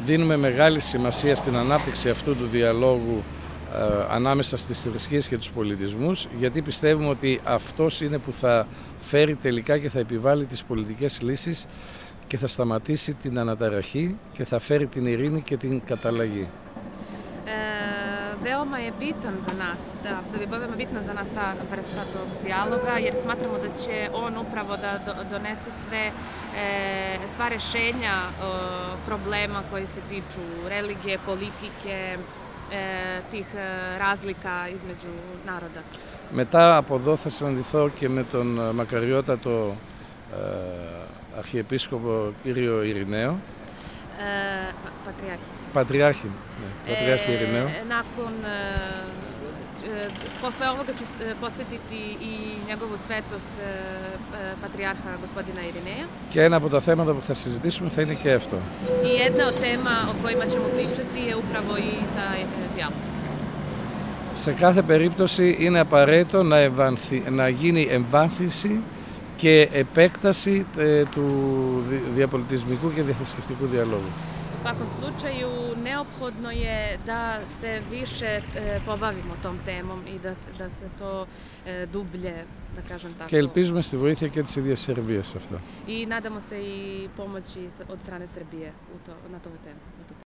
δίνουμε μεγάλη σημασία στην ανάπτυξη αυτού του διαλόγου ανάμεσα στις θρησκείες και τους πολιτισμούς, γιατί πιστεύουμε ότι αυτός είναι που θα φέρει τελικά και θα επιβάλλει τις πολιτικές λύσεις και θα σταματήσει την αναταραχή και θα φέρει την ειρήνη και την καταλλαγή. Veoma je bitan za nas, da bi veoma bitna za nas ta vrsta tog dijaloga, jer smatramo da će on upravo da donese sva rješenja problema koji se tiču religije, politike, tih razlika između naroda. Μετά από εδώ θα συναντηθώ και με τον μακαριότατο Αρχιεπίσκοπο κύριο Ειρηναίο. Πατριάρχη Ειρηναίο. Posle ovoga ću posjetiti i njegovu svetost patrijarha gospodina Irineja. Και ένα από τα θέματα που θα συζητήσουμε θα είναι και αυτό. I jedna od tema o kojima ćemo pričati je upravo i taj dijalog. Σε κάθε περίπτωση είναι απαραίτητο να γίνει εμβάθυνση και επέκταση του διαπολιτισμικού και διαθρησκευτικού διαλόγου. U svakom slučaju neophodno je da se više pobavimo tom temom i da se to dublje, da kažem tako. Και ελπίζουμε στη βοήθεια και της ίδιας Σερβίας αυτό. I nadamo se i pomoći od strane Srbije na tu temu.